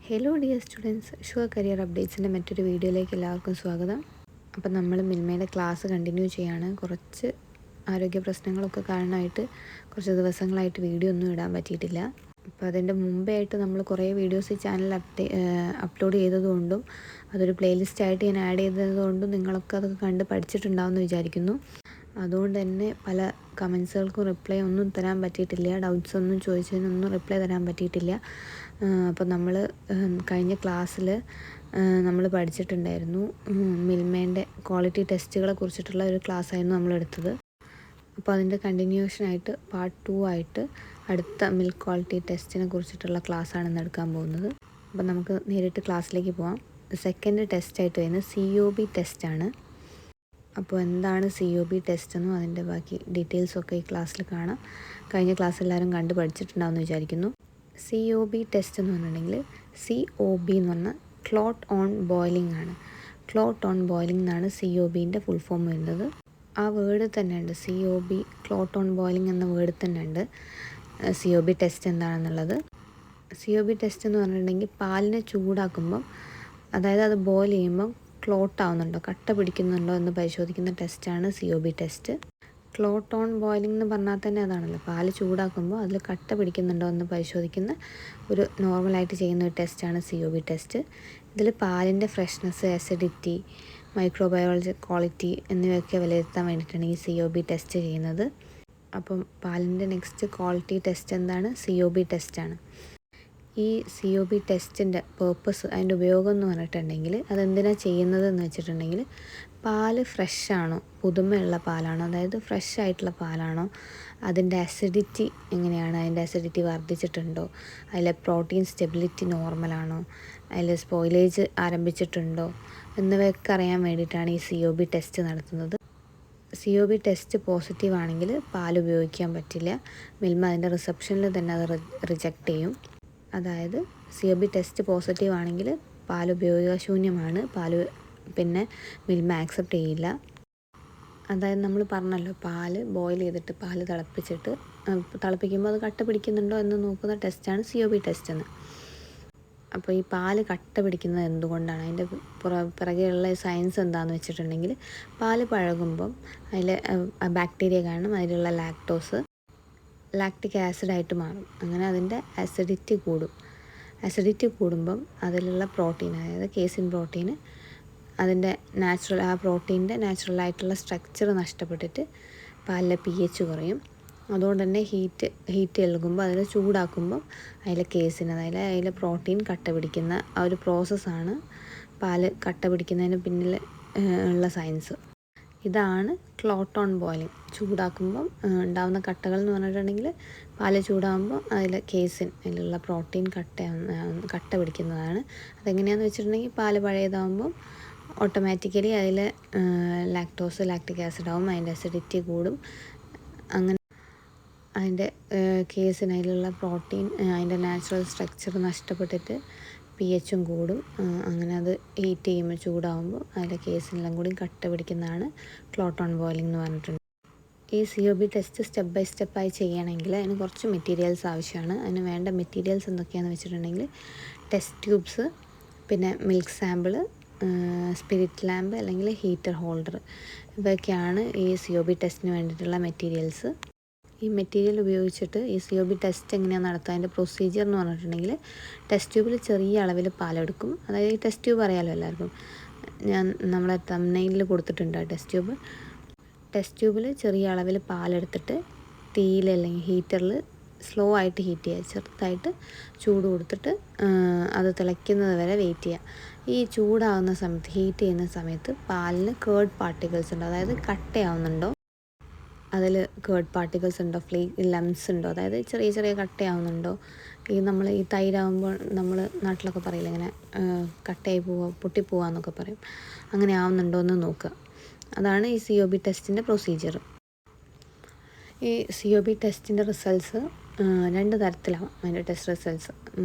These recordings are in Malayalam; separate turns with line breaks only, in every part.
Hello dear students, sure career അപ്ഡേറ്റ്സിൻ്റെ മറ്റൊരു വീഡിയോയിലേക്ക് എല്ലാവർക്കും സ്വാഗതം. അപ്പം നമ്മൾ മിൽമയുടെ ക്ലാസ് കണ്ടിന്യൂ ചെയ്യാണ്. കുറച്ച് ആരോഗ്യ പ്രശ്നങ്ങളൊക്കെ കാരണമായിട്ട് കുറച്ച് ദിവസങ്ങളായിട്ട് വീഡിയോ ഒന്നും ഇടാൻ പറ്റിയിട്ടില്ല. അപ്പോൾ അതിൻ്റെ മുമ്പായിട്ട് നമ്മൾ കുറേ വീഡിയോസ് ഈ ചാനൽ അപ്ലോഡ് ചെയ്തതുകൊണ്ടും അതൊരു പ്ലേലിസ്റ്റായിട്ട് ഞാൻ ആഡ് ചെയ്തതുകൊണ്ടും നിങ്ങളൊക്കെ അതൊക്കെ കണ്ട് പഠിച്ചിട്ടുണ്ടാവുമെന്ന് വിചാരിക്കുന്നു. അതുകൊണ്ട് തന്നെ പല കമൻസുകൾക്കും റിപ്ലൈ ഒന്നും തരാൻ പറ്റിയിട്ടില്ല. ഡൗട്ട്സ് ഒന്നും ചോദിച്ചതിനൊന്നും റിപ്ലൈ തരാൻ പറ്റിയിട്ടില്ല. അപ്പോൾ നമ്മൾ കഴിഞ്ഞ ക്ലാസ്സിൽ നമ്മൾ പഠിച്ചിട്ടുണ്ടായിരുന്നു മിൽമേൻ്റെ ക്വാളിറ്റി ടെസ്റ്റുകളെ കുറിച്ചിട്ടുള്ള ഒരു ക്ലാസ്സായിരുന്നു നമ്മളെടുത്തത്. അപ്പോൾ അതിൻ്റെ കണ്ടിന്യൂഷനായിട്ട് പാർട്ട് 2 ആയിട്ട് അടുത്ത മിൽക്ക് ക്വാളിറ്റി ടെസ്റ്റിനെ കുറിച്ചിട്ടുള്ള ക്ലാസ്സാണ് ഇന്ന് എടുക്കാൻ പോകുന്നത്. അപ്പോൾ നമുക്ക് നേരിട്ട് ക്ലാസ്സിലേക്ക് പോകാം. സെക്കൻഡ് ടെസ്റ്റായിട്ട് വരുന്നത് COB ടെസ്റ്റാണ്. അപ്പോൾ എന്താണ് COB ടെസ്റ്റ് എന്നും അതിൻ്റെ ബാക്കി ഡീറ്റെയിൽസൊക്കെ ഈ ക്ലാസ്സിൽ കാണാം. കഴിഞ്ഞ ക്ലാസ് എല്ലാവരും കണ്ട് പഠിച്ചിട്ടുണ്ടാവുമെന്ന് വിചാരിക്കുന്നു. COB ടെസ്റ്റ് എന്ന് പറഞ്ഞിട്ടുണ്ടെങ്കിൽ COB എന്ന് പറഞ്ഞാൽ ക്ലോട്ട് ഓൺ ബോയിലിംഗ് ആണ്. ക്ലോട്ട് ഓൺ ബോയിലിംഗ് എന്നാണ് COBൻ്റെ ഫുൾ ഫോം വരുന്നത്. ആ വേർഡ് തന്നെ ഉണ്ട്, COB ക്ലോട്ട് ഓൺ ബോയിലിംഗ് എന്ന വേർഡ് തന്നെ ഉണ്ട് COB ടെസ്റ്റ് എന്താണെന്നുള്ളത്. COB ടെസ്റ്റ് എന്ന് പറഞ്ഞിട്ടുണ്ടെങ്കിൽ പാലിനെ ചൂടാക്കുമ്പം, അതായത് അത് ബോയിൽ ചെയ്യുമ്പം ക്ലോട്ട് ആവുന്നുണ്ടോ, കട്ട പിടിക്കുന്നുണ്ടോ എന്ന് പരിശോധിക്കുന്ന ടെസ്റ്റാണ് COB test. Clot on boiling എന്ന് പറഞ്ഞാൽ തന്നെ അതാണല്ലോ, പാല് ചൂടാക്കുമ്പോൾ അതിൽ കട്ട പിടിക്കുന്നുണ്ടോ എന്ന് പരിശോധിക്കുന്ന ഒരു നോർമലായിട്ട് ചെയ്യുന്ന ഒരു ടെസ്റ്റാണ് COB ടെസ്റ്റ്. ഇതിൽ പാലിൻ്റെ ഫ്രഷ്നെസ്, അസിഡിറ്റി, മൈക്രോബയോളജി ക്വാളിറ്റി എന്നിവയൊക്കെ വിലയിരുത്താൻ വേണ്ടിയിട്ടാണ് ഈ COB ടെസ്റ്റ് ചെയ്യുന്നത്. അപ്പം പാലിൻ്റെ നെക്സ്റ്റ് ക്വാളിറ്റി ടെസ്റ്റ് എന്താണ്? COB ടെസ്റ്റാണ്. ഈ COB ടെസ്റ്റിൻ്റെ പേർപ്പസ്, അതിൻ്റെ ഉപയോഗം എന്ന് പറഞ്ഞിട്ടുണ്ടെങ്കിൽ അതെന്തിനാണ് ചെയ്യുന്നതെന്ന് വെച്ചിട്ടുണ്ടെങ്കിൽ പാല് ഫ്രഷാണോ, പുതുമയുള്ള പാലാണോ, അതായത് ഫ്രഷ് ആയിട്ടുള്ള പാലാണോ, അതിൻ്റെ അസിഡിറ്റി എങ്ങനെയാണ്, അതിൻ്റെ അസിഡിറ്റി വർദ്ധിച്ചിട്ടുണ്ടോ, അതിലെ പ്രോട്ടീൻ സ്റ്റെബിലിറ്റി നോർമലാണോ, അതിൽ സ്പോയിലേജ് ആരംഭിച്ചിട്ടുണ്ടോ എന്നിവയൊക്കെ അറിയാൻ വേണ്ടിയിട്ടാണ് ഈ COB ടെസ്റ്റ് നടത്തുന്നത്. COB ടെസ്റ്റ് പോസിറ്റീവ് ആണെങ്കിൽ പാൽ ഉപയോഗിക്കാൻ പറ്റില്ല. മിൽമ അതിൻ്റെ റിസപ്ഷനിൽ തന്നെ അത് റിജക്റ്റ് ചെയ്യും. അതായത് COB ടെസ്റ്റ് പോസിറ്റീവ് ആണെങ്കിൽ പാൽ ഉപയോഗശൂന്യമാണ്, പിന്നെ മിൽമ ആക്സെപ്റ്റ് ചെയ്യില്ല. അതായത് നമ്മൾ പറഞ്ഞല്ലോ, പാല് ബോയിൽ ചെയ്തിട്ട് പാല് തിളപ്പിക്കുമ്പോൾ അത് കട്ട പിടിക്കുന്നുണ്ടോ എന്ന് നോക്കുന്ന ടെസ്റ്റാണ് COB ടെസ്റ്റ് എന്ന്. അപ്പോൾ ഈ പാല് കട്ട പിടിക്കുന്നത് എന്തുകൊണ്ടാണ്, അതിൻ്റെ പിറകെയുള്ള സയൻസ് എന്താണെന്ന് വെച്ചിട്ടുണ്ടെങ്കിൽ പാല് പഴകുമ്പം അതിൽ ബാക്ടീരിയ കാരണം അതിലുള്ള ലാക്റ്റിക് ആസിഡായിട്ട് മാറും. അങ്ങനെ അതിൻ്റെ അസിഡിറ്റി കൂടും. അസിഡിറ്റി കൂടുമ്പം അതിലുള്ള പ്രോട്ടീൻ, അതായത് കേസിൻ പ്രോട്ടീന്, അതിൻ്റെ ആ പ്രോട്ടീൻ്റെ നാച്ചുറലായിട്ടുള്ള സ്ട്രക്ചർ നഷ്ടപ്പെട്ടിട്ട് പാലിലെ pH കുറയും. അതുകൊണ്ട് തന്നെ ഹീറ്റ് നൽകുമ്പോൾ, അതിൽ ചൂടാക്കുമ്പം അതിലെ കേസിന്, അതായത് അതിലെ പ്രോട്ടീൻ കട്ട പിടിക്കുന്ന ആ ഒരു പ്രോസസ്സാണ് പാല് കട്ട പിടിക്കുന്നതിന് പിന്നിൽ ഉള്ള സയൻസ്. ഇതാണ് ക്ലോട്ട് ഓൺ ബോയിലിംഗ്. ചൂടാക്കുമ്പം ഉണ്ടാകുന്ന കട്ടകൾ എന്ന് പറഞ്ഞിട്ടുണ്ടെങ്കിൽ പാല് ചൂടാകുമ്പോൾ അതിലുള്ള പ്രോട്ടീൻ കട്ട പിടിക്കുന്നതാണ്. അതെങ്ങനെയാണെന്ന് വെച്ചിട്ടുണ്ടെങ്കിൽ പാല് പഴയതാകുമ്പം ഓട്ടോമാറ്റിക്കലി അതിൽ ലാക്റ്റിക് ആസിഡ് ആവും, അതിൻ്റെ അസിഡിറ്റി കൂടും. അങ്ങനെ അതിൻ്റെ അതിലുള്ള പ്രോട്ടീൻ, അതിൻ്റെ നാച്ചുറൽ സ്ട്രക്ചർ നഷ്ടപ്പെട്ടിട്ട് pHഉം കൂടും. അങ്ങനെ അത് ഹീറ്റ് ചെയ്യുമ്പോൾ, ചൂടാകുമ്പോൾ അതിലെ കേസിനെല്ലാം കൂടി കട്ട പിടിക്കുന്നതാണ് ക്ലോട്ട് ഓൺ ബോയിലിംഗ് എന്ന് പറഞ്ഞിട്ടുണ്ട്. ഈ COB ടെസ്റ്റ് സ്റ്റെപ്പ് ബൈ സ്റ്റെപ്പായി ചെയ്യണമെങ്കിൽ അതിന് കുറച്ച് മെറ്റീരിയൽസ് ആവശ്യമാണ്. അതിന് വേണ്ട മെറ്റീരിയൽസ് എന്തൊക്കെയാണെന്ന് വെച്ചിട്ടുണ്ടെങ്കിൽ ടെസ്റ്റ് ട്യൂബ്സ്, പിന്നെ മിൽക്ക് സാമ്പിള്, സ്പിരിറ്റ് ലാമ്പ് അല്ലെങ്കിൽ ഹീറ്റർ ഹോൾഡർ, ഇവയൊക്കെയാണ് ഈ COB ടെസ്റ്റിന് വേണ്ടിയിട്ടുള്ള മെറ്റീരിയൽസ്. ഈ മെറ്റീരിയൽ ഉപയോഗിച്ചിട്ട് ഈ COB ടെസ്റ്റ് എങ്ങനെയാണ് നടത്തുക, അതിൻ്റെ പ്രൊസീജിയർ എന്ന് പറഞ്ഞിട്ടുണ്ടെങ്കിൽ ടെസ്റ്റ് ട്യൂബിൽ ചെറിയ അളവിൽ പാലെടുക്കും. അതായത് ഈ ടെസ്റ്റ് ട്യൂബ് അറിയാമല്ലോ എല്ലാവർക്കും, നമ്മളെ തംബ്നെയിലിൽ കൊടുത്തിട്ടുണ്ട് ആ ടെസ്റ്റ് ട്യൂബിൽ ചെറിയ അളവിൽ പാലെടുത്തിട്ട് തീയിൽ അല്ലെങ്കിൽ ഹീറ്ററിൽ സ്ലോ ആയിട്ട് ഹീറ്റ് ചെയ്യുക, ചെറുതായിട്ട് ചൂട് കൊടുത്തിട്ട് അത് തിളയ്ക്കുന്നത് വരെ വെയിറ്റ് ചെയ്യുക. ഈ ചൂടാകുന്ന സമയത്ത്, ഹീറ്റ് ചെയ്യുന്ന സമയത്ത് പാലിന് കേർഡ് പാർട്ടിക്കിൾസ് ഉണ്ടോ, അതായത് കട്ടയാവുന്നുണ്ടോ, അതിൽ കേർഡ് പാർട്ടിക്കിൾസ് ഉണ്ടോ, ലംസ് ഉണ്ടോ, അതായത് ചെറിയ ചെറിയ കട്ടയാവുന്നുണ്ടോ, നമ്മൾ ഈ തൈരാകുമ്പോൾ നമ്മൾ നാട്ടിലൊക്കെ പറയില്ല, ഇങ്ങനെ കട്ടയായി പോവുക, പൊട്ടിപ്പോവുക എന്നൊക്കെ പറയും, അങ്ങനെ ആവുന്നുണ്ടോ എന്ന് നോക്കുക. അതാണ് ഈ COB ടെസ്റ്റിൻ്റെ പ്രൊസീജിയർ. ഈ COB ടെസ്റ്റിൻ്റെ റിസൾട്ട്സ് 2 തരത്തിലാവാം. അതിൻ്റെ ടെസ്റ്റ് റിസൾട്ട്സ്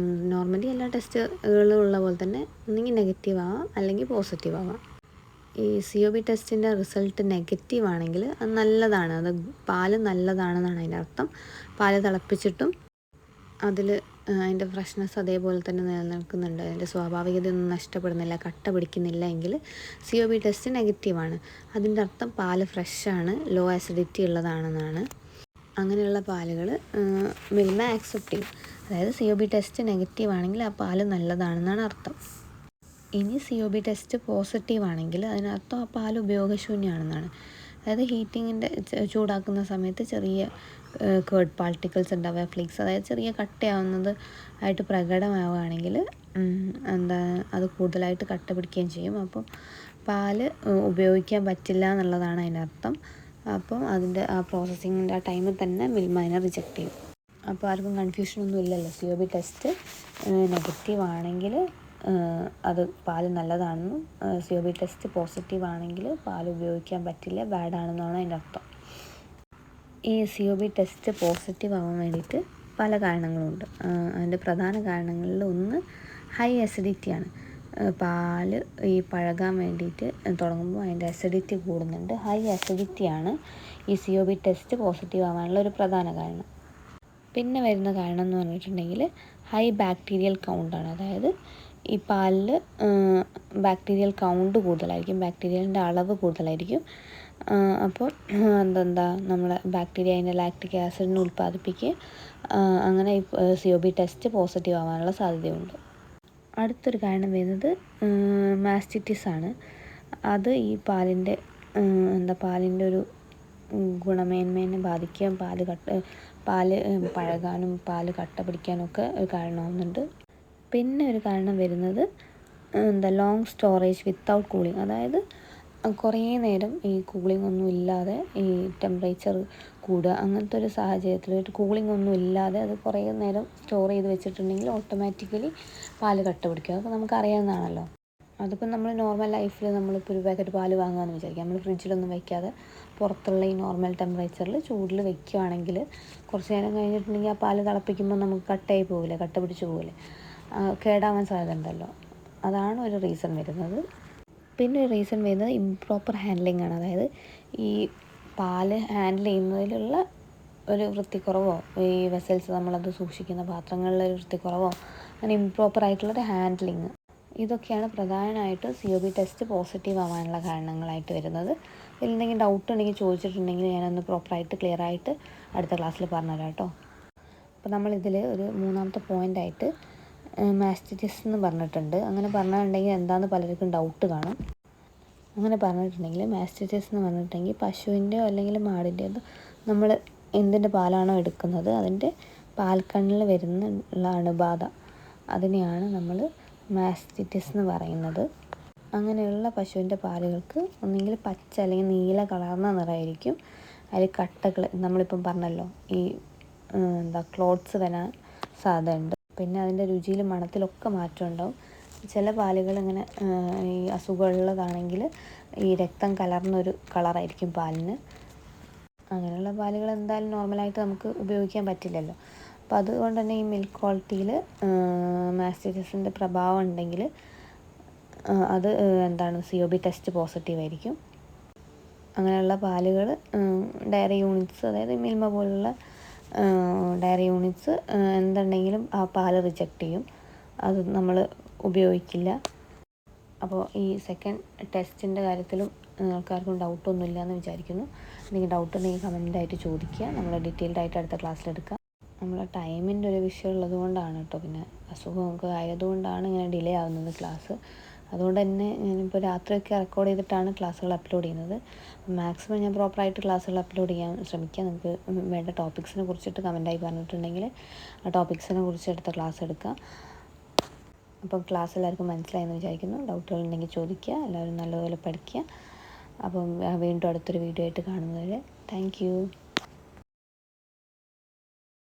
നോർമലി എല്ലാ ടെസ്റ്റുകളും ഉള്ള പോലെ തന്നെ ഒന്നെങ്കിൽ നെഗറ്റീവ് ആവാം, അല്ലെങ്കിൽ പോസിറ്റീവ് ആവാം. ഈ COB ടെസ്റ്റിൻ്റെ റിസൾട്ട് നെഗറ്റീവ് ആണെങ്കിൽ അത് നല്ലതാണ്, അത് പാല് നല്ലതാണെന്നാണ് അതിൻ്റെ അർത്ഥം. പാല് തിളപ്പിച്ചിട്ടും അതിൽ അതിൻ്റെ ഫ്രഷ്നെസ് അതേപോലെ തന്നെ നിലനിൽക്കുന്നുണ്ട്, അതിൻ്റെ സ്വാഭാവികതയൊന്നും നഷ്ടപ്പെടുന്നില്ല, കട്ട പിടിക്കുന്നില്ല എങ്കിൽ COB ടെസ്റ്റ് നെഗറ്റീവാണ്. അതിൻ്റെ അർത്ഥം പാല് ഫ്രഷാണ്, ലോ ആസിഡിറ്റി ഉള്ളതാണെന്നാണ്. അങ്ങനെയുള്ള പാലുകൾ മിൽമ ആക്സെപ്റ്റ് ചെയ്യും. അതായത് COB ടെസ്റ്റ് നെഗറ്റീവ് ആണെങ്കിൽ ആ പാല് നല്ലതാണെന്നാണ് അർത്ഥം. ഇനി COB ടെസ്റ്റ് പോസിറ്റീവ് ആണെങ്കിൽ അതിനർത്ഥം ആ പാൽ ഉപയോഗശൂന്യമാണെന്നാണ്. അതായത് ഹീറ്റിങ്ങിൻ്റെ ചൂടാക്കുന്ന സമയത്ത് ചെറിയ കേർഡ് പാർട്ടിക്കിൾസ് ഉണ്ടാവുക, ഫ്ലേക്സ്, അതായത് ചെറിയ കട്ടയാവുന്നത് ആയിട്ട് പ്രകടമാവുകയാണെങ്കിൽ അത് കൂടുതലായിട്ട് കട്ട പിടിക്കുകയും ചെയ്യും. അപ്പോൾ പാല് ഉപയോഗിക്കാൻ പറ്റില്ല എന്നുള്ളതാണ് അതിനർത്ഥം. അപ്പം അതിൻ്റെ ആ പ്രോസസ്സിങ്ങിൻ്റെ ആ ടൈമിൽ തന്നെ മിൽമ അതിനെ റിജക്റ്റ് ചെയ്യും. അപ്പോൾ ആർക്കും കൺഫ്യൂഷനൊന്നും ഇല്ലല്ലോ. COB ടെസ്റ്റ് നെഗറ്റീവ് ആണെങ്കിൽ അത് പാല് നല്ലതാണെന്നും COB ടെസ്റ്റ് പോസിറ്റീവ് ആണെങ്കിൽ പാൽ ഉപയോഗിക്കാൻ പറ്റില്ല, ബാഡാണെന്നാണ് അതിൻ്റെ അർത്ഥം. ഈ COB ടെസ്റ്റ് പോസിറ്റീവ് ആവാൻ വേണ്ടിയിട്ട് പല കാരണങ്ങളുണ്ട്. അതിൻ്റെ പ്രധാന കാരണങ്ങളിൽ ഒന്ന് ഹൈ അസിഡിറ്റിയാണ്. പാല് ഈ പഴകാൻ വേണ്ടിയിട്ട് തുടങ്ങുമ്പോൾ അതിൻ്റെ അസിഡിറ്റി കൂടുന്നുണ്ട്. ഹൈ അസിഡിറ്റിയാണ് ഈ COB ടെസ്റ്റ് പോസിറ്റീവ് ആവാനുള്ള ഒരു പ്രധാന കാരണം. പിന്നെ വരുന്ന കാരണം എന്ന് പറഞ്ഞിട്ടുണ്ടെങ്കിൽ ഹൈ ബാക്ടീരിയൽ കൗണ്ടാണ്. അതായത് ഈ പാലിൽ ബാക്ടീരിയൽ കൗണ്ട് കൂടുതലായിരിക്കും, ബാക്ടീരിയലിൻ്റെ അളവ് കൂടുതലായിരിക്കും. അപ്പോൾ നമ്മളെ ബാക്ടീരിയ അതിൻ്റെ ലാക്റ്റിക് ആസിഡിനെ ഉൽപ്പാദിപ്പിക്കുക, അങ്ങനെ ഈ COB ടെസ്റ്റ് പോസിറ്റീവ് ആവാനുള്ള സാധ്യതയുണ്ട്. അടുത്തൊരു കാരണം വരുന്നത് മാസ്റ്റിറ്റിസ് ആണ്. അത് ഈ പാലിൻ്റെ പാലിൻ്റെ ഒരു ഗുണമേന്മേനെ ബാധിക്കുകയും പാല് പഴകാനും പാല് കട്ട പിടിക്കാനും ഒക്കെ ഒരു കാരണമാവുന്നുണ്ട്. പിന്നെ ഒരു കാരണം വരുന്നത് ലോങ് സ്റ്റോറേജ് വിത്തൗട്ട് കൂളിംഗ്. അതായത് കുറേ നേരം ഈ കൂളിംഗ് ഒന്നും ഇല്ലാതെ ഈ ടെമ്പറേച്ചർ കൂടുക, അങ്ങനത്തെ ഒരു സാഹചര്യത്തിൽ കൂളിംഗ് ഒന്നും ഇല്ലാതെ അത് കുറേ നേരം സ്റ്റോർ ചെയ്ത് വെച്ചിട്ടുണ്ടെങ്കിൽ ഓട്ടോമാറ്റിക്കലി പാല് കട്ട പിടിക്കും. അതൊക്കെ നമുക്കറിയാവുന്നതാണല്ലോ. അതിപ്പോൾ നമ്മൾ നോർമൽ ലൈഫിൽ നമ്മളിപ്പോൾ ഒരു പാക്കറ്റ് പാല് വാങ്ങുകയെന്ന് വിചാരിക്കുക, നമ്മൾ ഫ്രിഡ്ജിലൊന്നും വയ്ക്കാതെ പുറത്തുള്ള ഈ നോർമൽ ടെമ്പറേച്ചറിൽ ചൂടിൽ വെക്കുകയാണെങ്കിൽ കുറച്ച് നേരം കഴിഞ്ഞിട്ടുണ്ടെങ്കിൽ ആ പാല് തിളപ്പിക്കുമ്പോൾ നമുക്ക് കട്ടയായി പോകില്ലേ, കട്ട പിടിച്ച് പോകില്ലേ, കേടാവാൻ സാധ്യത ഉണ്ടല്ലോ. അതാണ് ഒരു റീസൺ വരുന്നത്. പിന്നെ ഒരു റീസൺ വരുന്നത് ഇംപ്രോപ്പർ ഹാൻഡ്ലിംഗ് ആണ്. അതായത് ഈ പാല് ഹാൻഡിൽ ചെയ്യുന്നതിലുള്ള ഒരു വൃത്തിക്കുറവോ, ഈ വെസൽസ് നമ്മളത് സൂക്ഷിക്കുന്ന പാത്രങ്ങളിലൊരു വൃത്തിക്കുറവോ, അങ്ങനെ ഇംപ്രോപ്പർ ആയിട്ടുള്ളൊരു ഹാൻഡ്ലിങ്, ഇതൊക്കെയാണ് പ്രധാനമായിട്ടും COB ടെസ്റ്റ് പോസിറ്റീവ് ആവാനുള്ള കാരണങ്ങളായിട്ട് വരുന്നത്. ഇതിലെന്തെങ്കിലും ഡൗട്ട് ഉണ്ടെങ്കിൽ ചോദിച്ചിട്ടുണ്ടെങ്കിൽ ഞാനൊന്ന് പ്രോപ്പറായിട്ട് ക്ലിയർ ആയിട്ട് അടുത്ത ക്ലാസ്സിൽ പറഞ്ഞുതരാം കേട്ടോ. അപ്പോൾ നമ്മളിതിൽ ഒരു മൂന്നാമത്തെ പോയിൻ്റായിട്ട് മാസ്റ്റിറ്റിസ് എന്ന് പറഞ്ഞിട്ടുണ്ട്. അങ്ങനെ പറഞ്ഞിട്ടുണ്ടെങ്കിൽ എന്താണെന്ന് പലർക്കും ഡൗട്ട് കാണും. അങ്ങനെ പറഞ്ഞിട്ടുണ്ടെങ്കിൽ മാസ്റ്റിറ്റിസ് എന്ന് പറഞ്ഞിട്ടുണ്ടെങ്കിൽ പശുവിൻ്റെയോ അല്ലെങ്കിൽ മാടിൻ്റെയോ നമ്മൾ എന്തിൻ്റെ പാലാണോ എടുക്കുന്നത് അതിൻ്റെ പാൽക്കണ്ണിൽ വരുന്നുള്ള അണുബാധ, അതിനെയാണ് നമ്മൾ മാസ്റ്റിറ്റിസ് എന്ന് പറയുന്നത്. അങ്ങനെയുള്ള പശുവിൻ്റെ പാലുകൾക്ക് ഒന്നെങ്കിൽ പച്ച അല്ലെങ്കിൽ നീല കളർന്ന നിറമായിരിക്കും. അതിൽ കട്ടകൾ നമ്മളിപ്പം പറഞ്ഞല്ലോ, ഈ ക്ലോട്ട്സ് വരാൻ സാധ്യതയുണ്ട്. പിന്നെ അതിൻ്റെ രുചിയിലും മണത്തിലൊക്കെ മാറ്റം ഉണ്ടാവും. ചില പാലുകൾ ഇങ്ങനെ ഈ അസുഖമുള്ളതാണെങ്കിൽ ഈ രക്തം കലർന്നൊരു കളറായിരിക്കും പാലിന്. അങ്ങനെയുള്ള പാലുകൾ എന്തായാലും നോർമലായിട്ട് നമുക്ക് ഉപയോഗിക്കാൻ പറ്റില്ലല്ലോ. അപ്പോൾ അതുകൊണ്ട് തന്നെ ഈ മിൽക്ക് ക്വാളിറ്റിയിൽ മാസ്റ്റിറ്റിസിൻ്റെ പ്രഭാവം ഉണ്ടെങ്കിൽ അത് COB ടെസ്റ്റ് പോസിറ്റീവ് ആയിരിക്കും. അങ്ങനെയുള്ള പാലുകൾ ഡയറി യൂണിറ്റ്സ്, അതായത് മിൽമ പോലുള്ള ഡയറി യൂണിറ്റ്സ് എന്തുണ്ടെങ്കിലും ആ പാല് റിജക്റ്റ് ചെയ്യും, അത് നമ്മൾ ഉപയോഗിക്കില്ല. അപ്പോൾ ഈ സെക്കൻഡ് ടെസ്റ്റിൻ്റെ കാര്യത്തിലും ആൾക്കാർക്കും ഡൗട്ടൊന്നുമില്ല എന്ന് വിചാരിക്കുന്നു. എന്തെങ്കിലും ഡൗട്ട് ഉണ്ടെങ്കിൽ കമൻറ്റായിട്ട് ചോദിക്കുക, നമ്മൾ ഡീറ്റെയിൽഡായിട്ട് അടുത്ത ക്ലാസ്സിലെടുക്കാം. നമ്മളെ ടൈമിൻ്റെ ഒരു വിഷയം ഉള്ളത് കൊണ്ടാണ് കേട്ടോ, പിന്നെ അസുഖമൊക്കെ ആയതുകൊണ്ടാണ് ഇങ്ങനെ ഡിലേ ആവുന്നത് ക്ലാസ്. അതുകൊണ്ട് തന്നെ ഞാനിപ്പോൾ രാത്രിയൊക്കെ റെക്കോർഡ് ചെയ്തിട്ടാണ് ക്ലാസ്സുകൾ അപ്ലോഡ് ചെയ്യുന്നത്. മാക്സിമം ഞാൻ പ്രോപ്പറായിട്ട് ക്ലാസ്സുകൾ അപ്ലോഡ് ചെയ്യാൻ ശ്രമിക്കാം. നിങ്ങൾക്ക് വേണ്ട ടോപ്പിക്സിനെ കുറിച്ചിട്ട് കമൻറ്റായി പറഞ്ഞിട്ടുണ്ടെങ്കിൽ ആ ടോപ്പിക്സിനെ കുറിച്ച് അടുത്ത ക്ലാസ് എടുക്കാം. അപ്പം ക്ലാസ് എല്ലാവർക്കും മനസ്സിലായെന്ന് വിചാരിക്കുന്നു. ഡൗട്ടുകൾ ഉണ്ടെങ്കിൽ ചോദിക്കുക, എല്ലാവരും നല്ലപോലെ പഠിക്കുക. അപ്പം വീണ്ടും അടുത്തൊരു വീഡിയോ ആയിട്ട് കാണുന്നവരെ താങ്ക് യു.